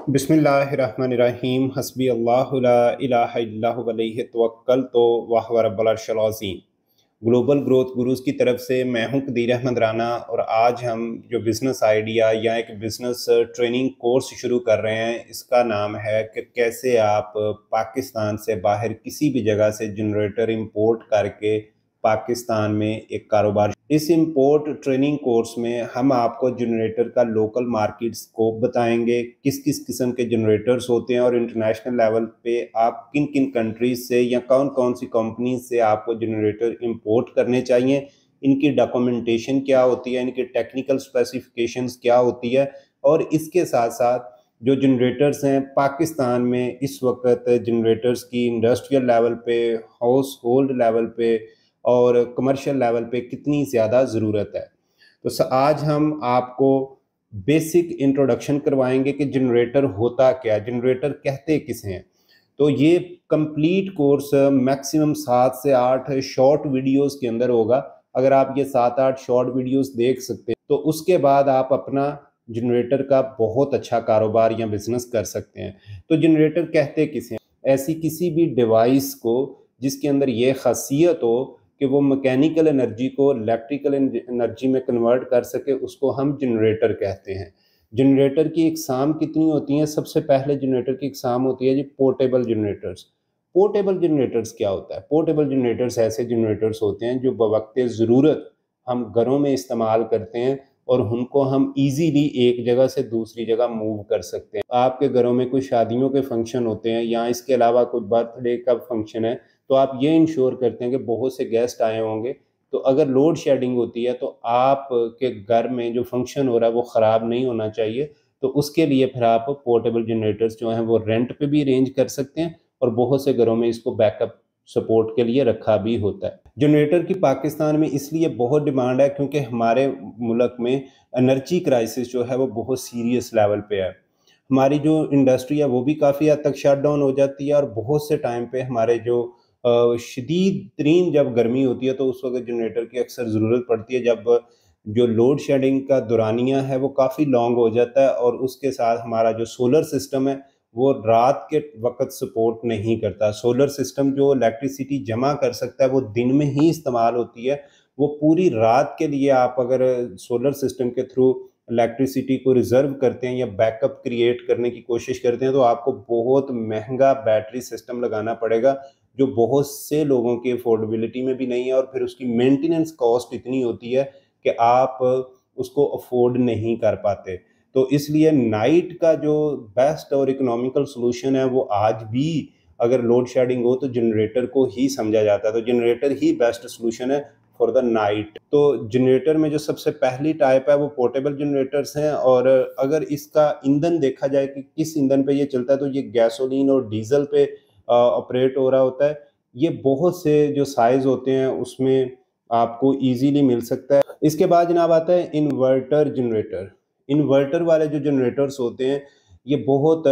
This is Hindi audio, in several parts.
बिस्मिल्लाहिर्रहमानिर्रहीम हस्बी अल्लाहु ला इलाहा इल्लल्लाहु अलैहि तवक्कलतु व हुवा रब्बुल अर्शिल अज़ीम। ग्लोबल ग्रोथ गुरुज़ की तरफ से मैं हूं कदीर अहमद राना और आज हम जो बिज़नेस आइडिया या एक बिज़नेस ट्रेनिंग कोर्स शुरू कर रहे हैं, इसका नाम है कि कैसे आप पाकिस्तान से बाहर किसी भी जगह से जनरेटर इंपोर्ट करके पाकिस्तान में एक कारोबार। इस इंपोर्ट ट्रेनिंग कोर्स में हम आपको जनरेटर का लोकल मार्केट स्कोप बताएंगे, किस किस किस्म के जनरेटर्स होते हैं और इंटरनेशनल लेवल पे आप किन किन कंट्रीज से या कौन कौन सी कंपनी से आपको जनरेटर इंपोर्ट करने चाहिए, इनकी डॉक्यूमेंटेशन क्या होती है, इनकी टेक्निकल स्पेसिफिकेशंस क्या होती है। और इसके साथ साथ जो जनरेटर्स हैं पाकिस्तान में इस वक्त जनरेटर्स की इंडस्ट्रियल लेवल पे, हाउस होल्ड लेवल पे और कमर्शियल लेवल पे कितनी ज़्यादा ज़रूरत है। तो आज हम आपको बेसिक इंट्रोडक्शन करवाएंगे कि जनरेटर होता क्या, जनरेटर कहते किसे हैं। तो ये कंप्लीट कोर्स मैक्सिमम 7 से 8 शॉर्ट वीडियोस के अंदर होगा। अगर आप ये 7-8 शॉर्ट वीडियोस देख सकते हैं तो उसके बाद आप अपना जनरेटर का बहुत अच्छा कारोबार या बिजनेस कर सकते हैं। तो जनरेटर कहते किसे हैं? ऐसी किसी भी डिवाइस को जिसके अंदर ये खासियत हो कि वो मैकेनिकल एनर्जी को इलेक्ट्रिकल एनर्जी में कन्वर्ट कर सके, उसको हम जनरेटर कहते हैं। जनरेटर की इकसाम कितनी होती हैं? सबसे पहले जनरेटर की इकसाम होती है जी पोर्टेबल जनरेटर्स। पोर्टेबल जनरेटर्स क्या होता है? पोर्टेबल जनरेटर्स ऐसे जनरेटर्स होते हैं जो बवक्त ज़रूरत हम घरों में इस्तेमाल करते हैं और उनको हम इजीली एक जगह से दूसरी जगह मूव कर सकते हैं। आपके घरों में कोई शादियों के फंक्शन होते हैं या इसके अलावा कोई बर्थडे का फंक्शन है, तो आप ये इंश्योर करते हैं कि बहुत से गेस्ट आए होंगे, तो अगर लोड शेडिंग होती है तो आप के घर में जो फंक्शन हो रहा है वो ख़राब नहीं होना चाहिए। तो उसके लिए फिर आप पोर्टेबल जनरेटर्स जो हैं वो रेंट पे भी अरेंज कर सकते हैं और बहुत से घरों में इसको बैकअप सपोर्ट के लिए रखा भी होता है। जनरेटर की पाकिस्तान में इसलिए बहुत डिमांड है क्योंकि हमारे मुल्क में एनर्जी क्राइसिस जो है वो बहुत सीरियस लेवल पे है। हमारी जो इंडस्ट्री है वो भी काफ़ी हद तक शट डाउन हो जाती है और बहुत से टाइम पे हमारे जो शदीद तरीन जब गर्मी होती है तो उस वक्त जनरेटर की अक्सर ज़रूरत पड़ती है। जब जो लोड शेडिंग का दौरानिया है वो काफ़ी लॉन्ग हो जाता है और उसके साथ हमारा जो सोलर सिस्टम है वो रात के वक्त सपोर्ट नहीं करता। सोलर सिस्टम जो इलेक्ट्रिसिटी जमा कर सकता है वो दिन में ही इस्तेमाल होती है। वो पूरी रात के लिए आप अगर सोलर सिस्टम के थ्रू इलेक्ट्रिसिटी को रिजर्व करते हैं या बैकअप क्रिएट करने की कोशिश करते हैं तो आपको बहुत महंगा बैटरी सिस्टम लगाना पड़ेगा, जो बहुत से लोगों की अफोर्डेबिलिटी में भी नहीं है और फिर उसकी मेंटेनेंस कॉस्ट इतनी होती है कि आप उसको अफोर्ड नहीं कर पाते। तो इसलिए नाइट का जो बेस्ट और इकोनॉमिकल सॉल्यूशन है वो आज भी अगर लोड शेडिंग हो तो जनरेटर को ही समझा जाता है। तो जनरेटर ही बेस्ट सॉल्यूशन है फॉर द नाइट। तो जनरेटर में जो सबसे पहली टाइप है वो पोर्टेबल जनरेटर्स हैं और अगर इसका ईंधन देखा जाए कि किस ईंधन पे ये चलता है तो ये गैसोलीन और डीजल पे ऑपरेट हो रहा होता है। ये बहुत से जो साइज होते हैं उसमें आपको इजीली मिल सकता है। इसके बाद जनाब आता है इन्वर्टर जनरेटर। इन्वर्टर वाले जो जनरेटर्स होते हैं ये बहुत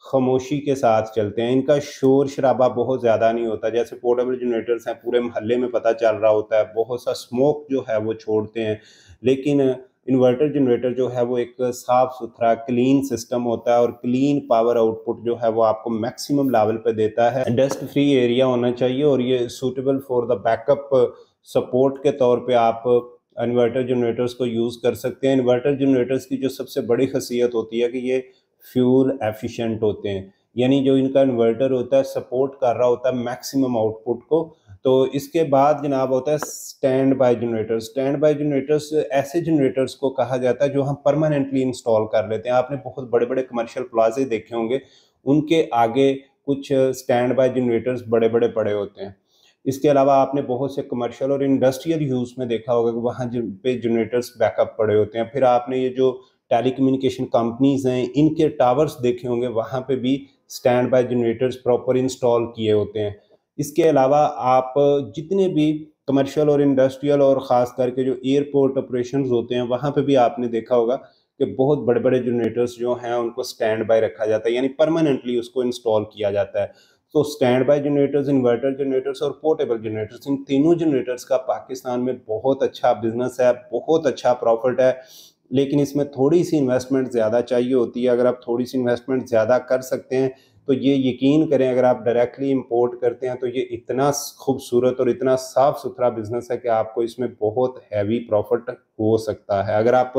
खामोशी के साथ चलते हैं, इनका शोर शराबा बहुत ज़्यादा नहीं होता। जैसे पोर्टेबल जनरेटर्स हैं पूरे मोहल्ले में पता चल रहा होता है, बहुत सा स्मोक जो है वो छोड़ते हैं। लेकिन इन्वर्टर जनरेटर जो है वो एक साफ़ सुथरा क्लीन सिस्टम होता है और क्लीन पावर आउटपुट जो है वो आपको मैक्सिमम लेवल पे देता है। डस्ट फ्री एरिया होना चाहिए और ये suitable for the backup support के तौर पे आप इन्वर्टर जनरेटर्स को यूज़ कर सकते हैं। इन्वर्टर जनरेटर्स की जो सबसे बड़ी खासियत होती है कि ये फ्यूल एफिशिएंट होते हैं, यानी जो इनका इन्वर्टर होता है सपोर्ट कर रहा होता है मैक्सिमम आउटपुट को। तो इसके बाद जनाब होता है stand by generators. Stand by generators ऐसे जनरेटर्स को कहा जाता है जो हम परमानेंटली इंस्टॉल कर लेते हैं। आपने बहुत बड़े बड़े कमर्शियल प्लाजे देखे होंगे, उनके आगे कुछ स्टैंड बाय जनरेटर्स बड़े बड़े पड़े होते हैं। इसके अलावा आपने बहुत से कमर्शियल और इंडस्ट्रियल यूज़ में देखा होगा कि वहाँ पे जनरेटर्स बैकअप पड़े होते हैं। फिर आपने ये जो टेलीकम्युनिकेशन कंपनीज़ हैं इनके टावर्स देखे होंगे, वहाँ पे भी stand by generators proper install किए होते हैं। इसके अलावा आप जितने भी कमर्शियल और इंडस्ट्रियल और ख़ास करके जो एयरपोर्ट ऑपरेशंस होते हैं वहाँ पे भी आपने देखा होगा कि बहुत बड़े बड़े जनरेटर्स जो हैं उनको स्टैंड बाय रखा जाता है, यानी परमानेंटली उसको इंस्टॉल किया जाता है। तो stand by generators, inverter generators और पोर्टेबल जनरेटर्स, इन तीनों जनरेटर्स का पाकिस्तान में बहुत अच्छा बिजनेस है, बहुत अच्छा प्रॉफिट है। लेकिन इसमें थोड़ी सी इन्वेस्टमेंट ज़्यादा चाहिए होती है। अगर आप थोड़ी सी इन्वेस्टमेंट ज़्यादा कर सकते हैं तो ये यकीन करें, अगर आप डायरेक्टली इंपोर्ट करते हैं तो ये इतना खूबसूरत और इतना साफ़ सुथरा बिजनेस है कि आपको इसमें बहुत हैवी प्रॉफिट हो सकता है। अगर आप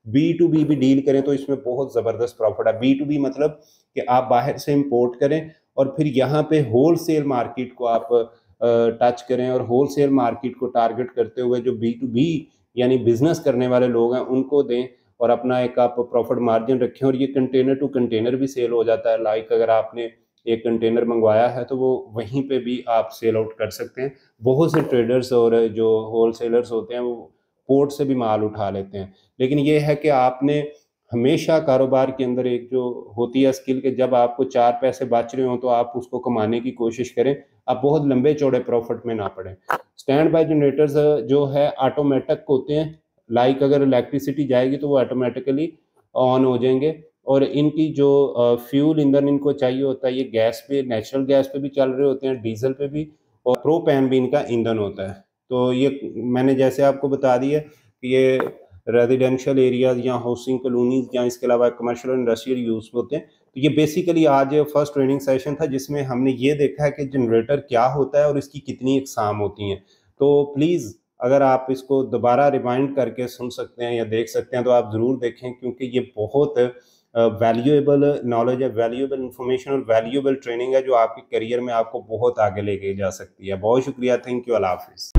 B2B भी डील करें तो इसमें बहुत ज़बरदस्त प्रॉफिट है। B2B मतलब कि आप बाहर से इंपोर्ट करें और फिर यहाँ पे होल सेल मार्केट को आप टच करें, और होल सेल मार्केट को टारगेट करते हुए जो B2B यानी बिजनेस करने वाले लोग हैं उनको दें, और अपना एक आप प्रॉफिट मार्जिन रखें। और ये कंटेनर टू कंटेनर भी सेल हो जाता है। लाइक अगर आपने एक कंटेनर मंगवाया है तो वो वहीं पे भी आप सेल आउट कर सकते हैं। बहुत से ट्रेडर्स और जो होल सेलर्स होते हैं वो पोर्ट से भी माल उठा लेते हैं। लेकिन ये है कि आपने हमेशा कारोबार के अंदर एक जो होती है स्किल के, जब आपको 4 पैसे बच रहे हो तो आप उसको कमाने की कोशिश करें, आप बहुत लंबे चौड़े प्रॉफिट में ना पड़ें। स्टैंड बाय जनरेटर्स जो है ऑटोमेटिक होते हैं। लाइक अगर इलेक्ट्रिसिटी जाएगी तो वो ऑटोमेटिकली ऑन हो जाएंगे, और इनकी जो फ्यूल ईंधन इनको चाहिए होता है, ये गैस पे, नेचुरल गैस पे भी चल रहे होते हैं, डीजल पे भी, और प्रोपैन भी इनका ईंधन होता है। तो ये मैंने जैसे आपको बता दिया कि ये रेजिडेंशियल एरियाज या हाउसिंग कॉलोनीज या इसके अलावा कमर्शियल और इंडस्ट्रियल यूज होते हैं। तो ये बेसिकली आज फर्स्ट ट्रेनिंग सेशन था जिसमें हमने ये देखा है कि जनरेटर क्या होता है और इसकी कितनी इकसाम होती हैं। तो प्लीज़ अगर आप इसको दोबारा रिमाइंड करके सुन सकते हैं या देख सकते हैं तो आप ज़रूर देखें, क्योंकि ये बहुत वैल्यूएबल नॉलेज है, वैल्यूएबल इंफॉर्मेशन और वैल्यूएबल ट्रेनिंग है जो आपके करियर में आपको बहुत आगे लेके जा सकती है। बहुत शुक्रिया, थैंक यू, अल्लाह हाफिज़।